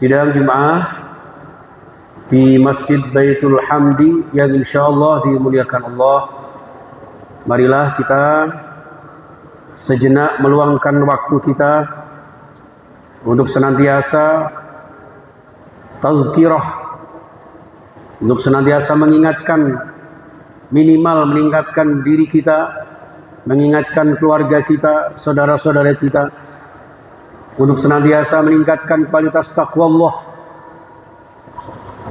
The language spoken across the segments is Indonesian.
sidang Jumat di Masjid Baitul Hamdi yang insyaallah dimuliakan Allah. Marilah kita sejenak meluangkan waktu kita untuk senantiasa tazkirah, untuk senantiasa mengingatkan, minimal mengingatkan diri kita, mengingatkan keluarga kita, saudara-saudara kita, untuk senantiasa meningkatkan kualitas takwa Allah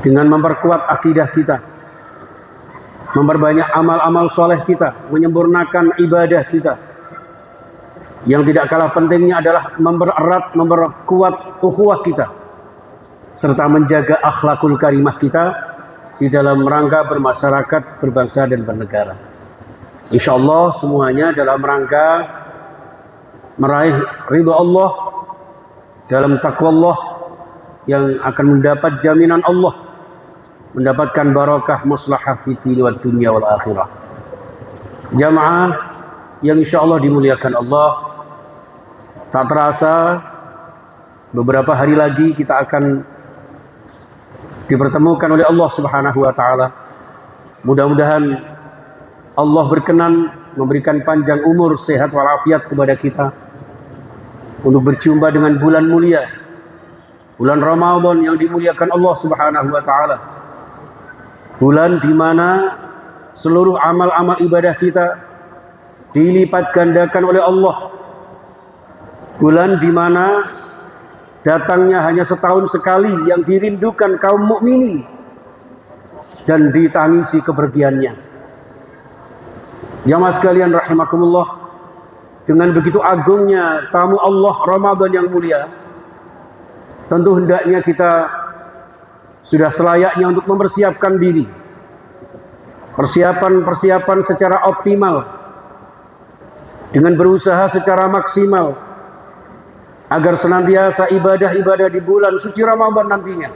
dengan memperkuat akidah kita, memperbanyak amal-amal soleh kita, menyempurnakan ibadah kita. Yang tidak kalah pentingnya adalah mempererat, memperkuat ukhuwah kita, serta menjaga akhlakul karimah kita di dalam rangka bermasyarakat, berbangsa dan bernegara. Insyaallah semuanya dalam rangka meraih ridha Allah, dalam takwa Allah yang akan mendapat jaminan Allah, mendapatkan barakah maslahah fid wa dunya wal akhirah. Jamaah yang insyaallah dimuliakan Allah, tak terasa beberapa hari lagi kita akan dipertemukan oleh Allah Subhanahu wa taala. Mudah-mudahan Allah berkenan memberikan panjang umur, sehat walafiat kepada kita untuk berjumpa dengan bulan mulia, bulan Ramadan yang dimuliakan Allah Subhanahu wa taala. Bulan di mana seluruh amal-amal ibadah kita dilipat gandakan oleh Allah. Bulan di mana datangnya hanya setahun sekali yang dirindukan kaum mukminin dan ditangisi kepergiannya. Jamaah sekalian rahimakumullah, dengan begitu agungnya tamu Allah Ramadan yang mulia, tentu hendaknya kita sudah selayaknya untuk mempersiapkan diri. Persiapan secara optimal, dengan berusaha secara maksimal agar senantiasa ibadah-ibadah di bulan suci Ramadan nantinya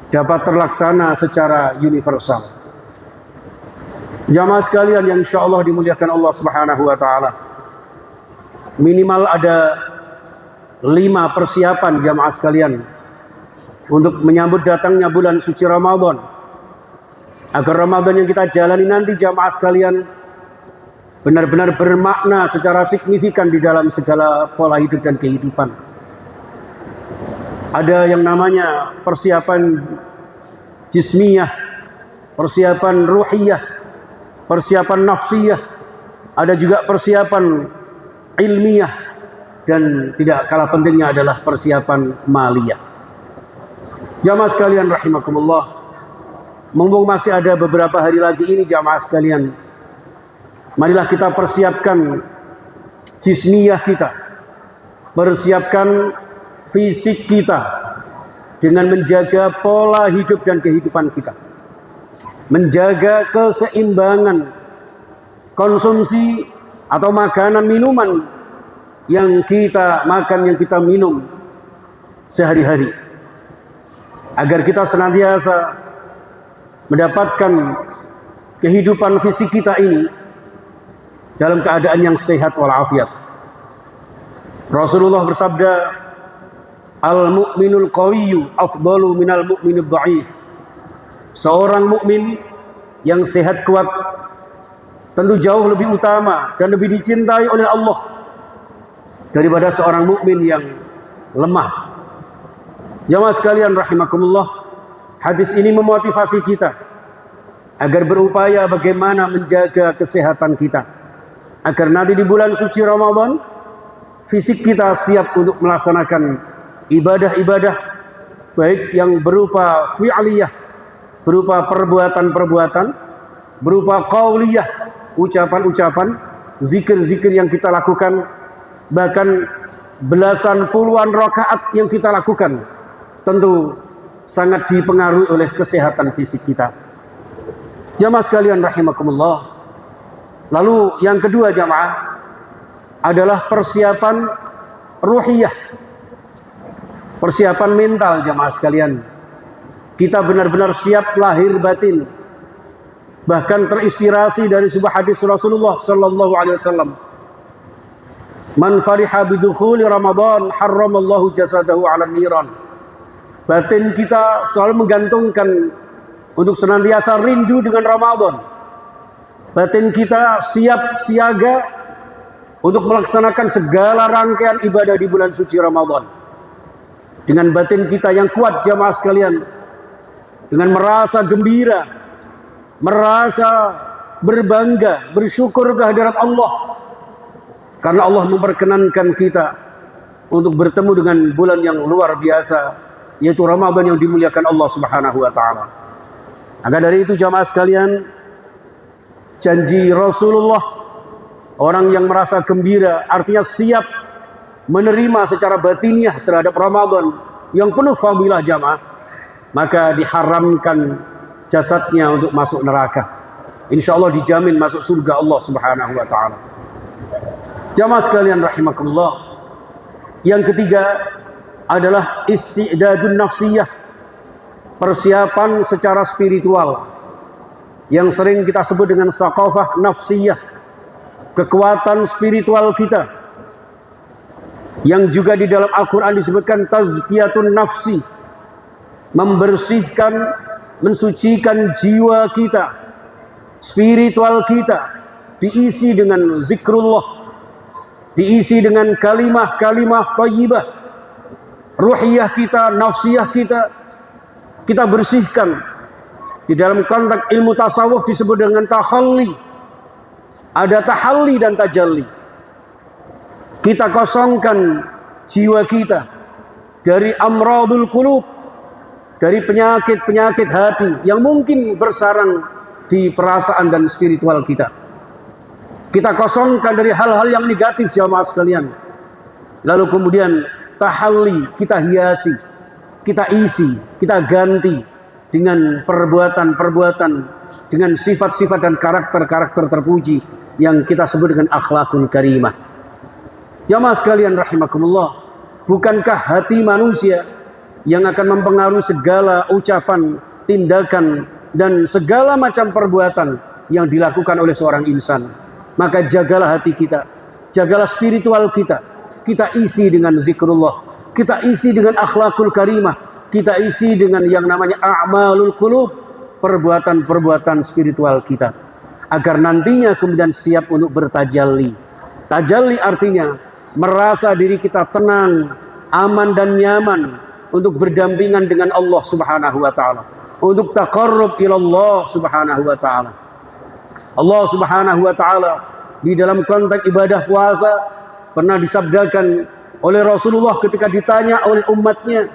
dapat terlaksana secara universal. Jamaah sekalian yang insyaallah dimuliakan Allah Subhanahu wa taala, minimal ada 5 persiapan jamaah sekalian untuk menyambut datangnya bulan suci Ramadan, agar Ramadan yang kita jalani nanti jamaah sekalian benar-benar bermakna secara signifikan di dalam segala pola hidup dan kehidupan. Ada yang namanya persiapan jismiyah, persiapan ruhiyah, persiapan nafsiyah, ada juga persiapan ilmiah, dan tidak kalah pentingnya adalah persiapan maliyah. Jamaah sekalian rahimakumullah, mumpung masih ada beberapa hari lagi ini jamaah sekalian, marilah kita persiapkan jismiyah kita, persiapkan fisik kita dengan menjaga pola hidup dan kehidupan kita, menjaga keseimbangan konsumsi atau makanan minuman yang kita makan, yang kita minum sehari-hari, agar kita senantiasa mendapatkan kehidupan fisik kita ini dalam keadaan yang sehat walafiat. Rasulullah bersabda, al-mu'minul qawiyyu afdalu minal mu'minid dha'if. Seorang mukmin yang sehat kuat tentu jauh lebih utama dan lebih dicintai oleh Allah daripada seorang mukmin yang lemah. Jamaah sekalian rahimakumullah, hadis ini memotivasi kita agar berupaya bagaimana menjaga kesehatan kita, agar nanti di bulan suci Ramadan fisik kita siap untuk melaksanakan ibadah-ibadah, baik yang berupa fi'liyah, berupa perbuatan-perbuatan, berupa qauliyah, ucapan-ucapan, zikir-zikir yang kita lakukan, bahkan belasan puluhan rakaat yang kita lakukan, tentu sangat dipengaruhi oleh kesehatan fisik kita. Jamaah sekalian rahimakumullah, lalu yang kedua jamaah adalah persiapan ruhiyah, persiapan mental jamaah sekalian. Kita benar-benar siap lahir batin, bahkan terinspirasi dari sebuah hadis Rasulullah sallallahu alaihi wasallam, man fariha bidukhuli Ramadan harramallahu jasadahu 'ala niran. Batin kita selalu menggantungkan untuk senantiasa rindu dengan Ramadan. Batin kita siap siaga untuk melaksanakan segala rangkaian ibadah di bulan suci Ramadan. Dengan batin kita yang kuat jamaah sekalian, dengan merasa gembira, merasa berbangga, bersyukur kehadirat Allah, karena Allah memperkenankan kita untuk bertemu dengan bulan yang luar biasa, yaitu Ramadan yang dimuliakan Allah Subhanahu wa taala. Maka dari itu jamaah sekalian, janji Rasulullah, orang yang merasa gembira artinya siap menerima secara batiniah terhadap Ramadan yang penuh fadilah jamaah, maka diharamkan jasadnya untuk masuk neraka. Insya Allah dijamin masuk surga Allah Subhanahu wa taala. Jamaah sekalian rahimakumullah, yang ketiga adalah istidadun nafsiyah, persiapan secara spiritual yang sering kita sebut dengan saqafah nafsiyah, kekuatan spiritual kita, yang juga di dalam Al-Quran disebutkan tazkiyatun nafsi, membersihkan, mensucikan jiwa kita, spiritual kita diisi dengan zikrullah, diisi dengan kalimah-kalimah thayyibah. Ruhiyah kita, nafsiyah kita bersihkan. Di dalam konteks ilmu tasawuf disebut dengan takhalli. Ada tahalli dan tajalli. Kita kosongkan jiwa kita dari amradul qulub, dari penyakit-penyakit hati yang mungkin bersarang di perasaan dan spiritual kita. Kita kosongkan dari hal-hal yang negatif jamaah sekalian. Lalu kemudian tahalli kita hiasi, kita isi, kita ganti dengan perbuatan-perbuatan, dengan sifat-sifat dan karakter-karakter terpuji yang kita sebut dengan akhlakul karimah. Jamaah sekalian rahimakumullah, bukankah hati manusia yang akan mempengaruhi segala ucapan, tindakan, dan segala macam perbuatan yang dilakukan oleh seorang insan? Maka jagalah hati kita, jagalah spiritual kita. Kita isi dengan zikrullah, kita isi dengan akhlakul karimah, kita isi dengan yang namanya a'malul qulub, perbuatan-perbuatan spiritual kita, agar nantinya kemudian siap untuk bertajalli. Tajalli artinya merasa diri kita tenang, aman dan nyaman untuk berdampingan dengan Allah Subhanahu wa taala, untuk taqarrub ila Allah Subhanahu wa taala. Allah Subhanahu wa taala di dalam konteks ibadah puasa pernah disabdakan oleh Rasulullah ketika ditanya oleh umatnya,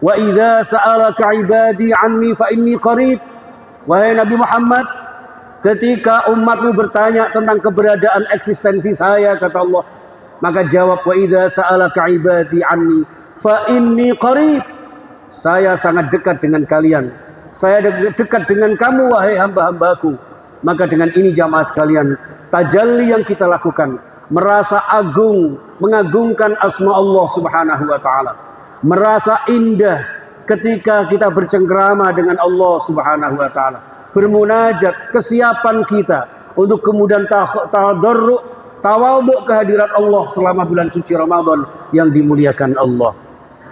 wa idza sa'alaka ibadi anni fa inni qarib. Wahai Nabi Muhammad, ketika umatmu bertanya tentang keberadaan eksistensi saya, kata Allah, maka jawab, wa idza sa'alaka ibadi anni fa inni qarib. Saya sangat dekat dengan kalian, saya dekat dengan kamu wahai hamba-hambaku. Maka dengan ini jamaah sekalian, tajalli yang kita lakukan, merasa agung, mengagungkan asma Allah Subhanahu wa taala, merasa indah ketika kita bercengkrama dengan Allah Subhanahu wa taala, bermunajat, kesiapan kita untuk kemudian tadarruk, tawadhu kehadirat Allah selama bulan suci Ramadan yang dimuliakan Allah.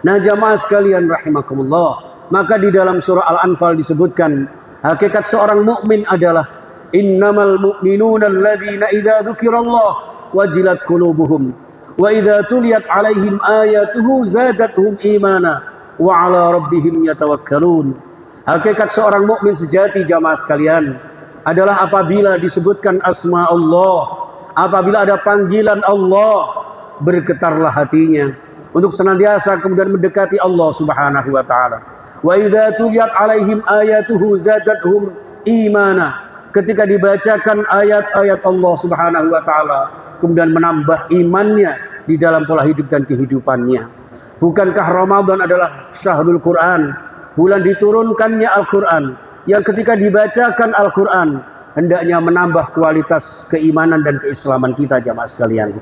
Nah jamaah sekalian rahimakumullah, maka di dalam surah Al-Anfal disebutkan hakikat seorang mukmin adalah innamal mu'minuna alladzina idza dzukirallah wajilat qulubuhum wa idza tuliyat alaihim ayatuhu zadatuhum imana wa ala rabbihim yatawakkalun. Hakikat seorang mukmin sejati jamaah sekalian adalah apabila disebutkan asma Allah, apabila ada panggilan Allah, bergetarlah hatinya untuk senantiasa kemudian mendekati Allah Subhanahu wa taala. Wa idza tuliyat alaihim ayatuhu zadatuhum imana. Ketika dibacakan ayat-ayat Allah Subhanahu wa taala, kemudian menambah imannya di dalam pola hidup dan kehidupannya. Bukankah Ramadan adalah syahrul Quran, bulan diturunkannya Al-Quran, yang ketika dibacakan Al-Quran hendaknya menambah kualitas keimanan dan keislaman kita jamaah sekalian.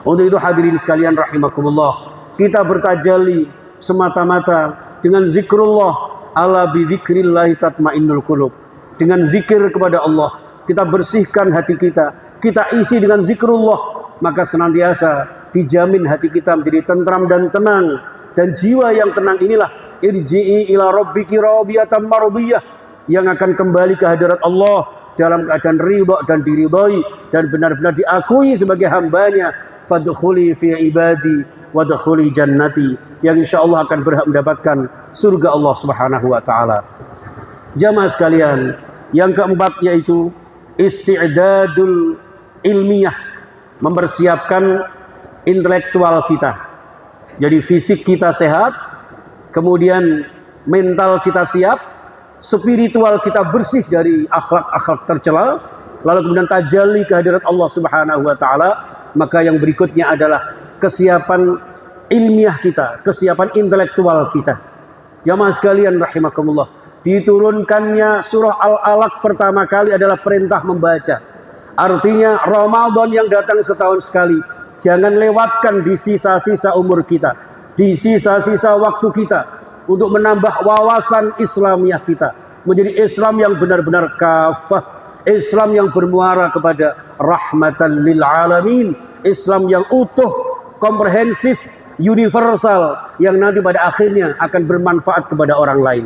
Untuk itu hadirin sekalian rahimakumullah, kita bertajalli semata-mata dengan zikrullah, ala bidzikrillahi tatmainnul qulub. Dengan zikir kepada Allah, kita bersihkan hati kita isi dengan zikrullah, maka senantiasa dijamin hati kita menjadi tentram dan tenang, dan jiwa yang tenang inilah irji'i ila rabbiki radiyatan mardiyah, yang akan kembali ke hadirat Allah dalam keadaan ridha dan diridhai dan benar-benar diakui sebagai hambanya. Fadkhuli fi ibadi wadkhuli jannati, yang insyaallah akan berhak mendapatkan surga Allah Subhanahu wa taala. Jamaah sekalian, yang keempat yaitu isti'dadul ilmiah, mempersiapkan intelektual kita. Jadi fisik kita sehat, kemudian mental kita siap, spiritual kita bersih dari akhlak-akhlak tercela, lalu kemudian tajalli kehadirat Allah Subhanahu wa taala. Maka yang berikutnya adalah kesiapan ilmiah kita, kesiapan intelektual kita. Jamaah sekalian rahimakumullah, diturunkannya surah Al-Alaq pertama kali adalah perintah membaca. Artinya Ramadan yang datang setahun sekali, jangan lewatkan di sisa-sisa umur kita, di sisa-sisa waktu kita, untuk menambah wawasan Islamiah kita menjadi Islam yang benar-benar kafah, Islam yang bermuara kepada rahmatan lil alamin, Islam yang utuh, komprehensif, universal, yang nanti pada akhirnya akan bermanfaat kepada orang lain.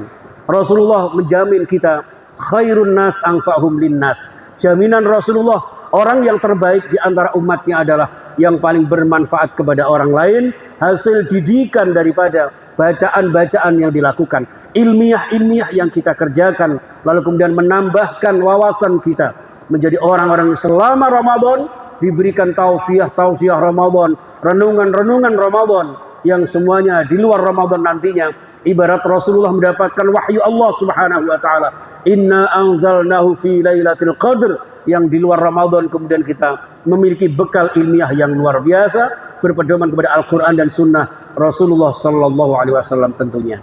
Rasulullah menjamin kita khairun nas anfa'hum linnas. Jaminan Rasulullah, orang yang terbaik di antara umatnya adalah yang paling bermanfaat kepada orang lain, hasil didikan daripada bacaan-bacaan yang dilakukan, ilmiah-ilmiah yang kita kerjakan, lalu kemudian menambahkan wawasan kita menjadi orang-orang selama Ramadan diberikan tausiah Ramadan, renungan-renungan Ramadan, yang semuanya di luar Ramadan nantinya ibarat Rasulullah mendapatkan wahyu Allah Subhanahu wa taala, inna anzalnahu fi lailatul qadr, yang di luar Ramadan kemudian kita memiliki bekal ilmiah yang luar biasa berpedoman kepada Al-Quran dan Sunnah Rasulullah Sallallahu Alaihi Wasallam tentunya.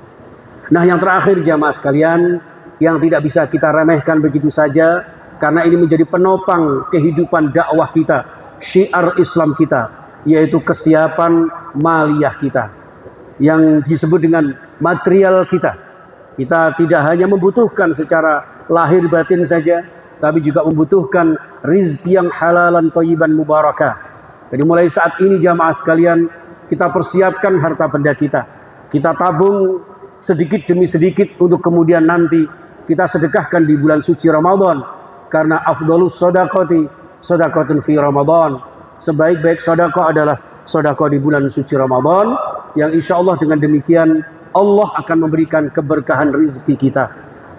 Nah, yang terakhir jamaah sekalian, yang tidak bisa kita remehkan begitu saja, karena ini menjadi penopang kehidupan dakwah kita, syiar Islam kita, yaitu kesiapan maliyah kita, yang disebut dengan material kita. Kita tidak hanya membutuhkan secara lahir batin saja, tapi juga membutuhkan rizki yang halalan thayyiban mubarakah. Jadi mulai saat ini jamaah sekalian, kita persiapkan harta benda kita. Kita tabung sedikit demi sedikit untuk kemudian nanti kita sedekahkan di bulan suci Ramadan. Karena afdhalus shadaqati shadaqatun fi Ramadan. Sebaik-baik sedekah adalah sedekah di bulan suci Ramadan, yang insya Allah dengan demikian Allah akan memberikan keberkahan rizki kita.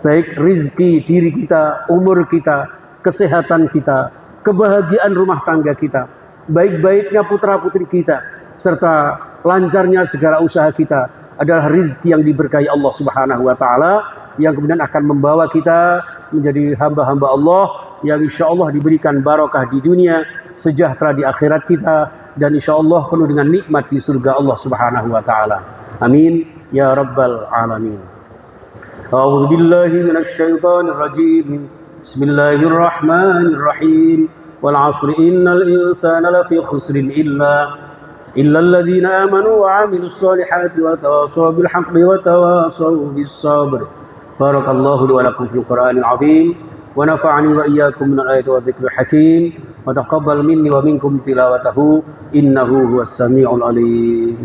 Baik rizki diri kita, umur kita, kesehatan kita, kebahagiaan rumah tangga kita, baik-baiknya putra-putri kita, serta lancarnya segala usaha kita adalah rizki yang diberkahi Allah Subhanahu wa taala, yang kemudian akan membawa kita menjadi hamba-hamba Allah yang insya Allah diberikan barakah di dunia, sejahtera di akhirat kita, dan insya Allah penuh dengan nikmat di surga Allah Subhanahu wa taala. Amin ya rabbal alamin. A'udzu billahi minasy syaithanir rajim. Bismillahirrahmanirrahim. Wal 'ashri innal insana lafi khusrin illa alladhina amanu wa 'amilus solihati wa tawassaw bil haqqi wa tawassaw bis sabr. Barakallahu li wa lakum fil Qur'anil 'azim wa nafa'ani wa iyyakum minal ayati wadh-dhikril hakim wa taqabbal minni wa minkum tilawatahu innahu huwas samiul 'alim.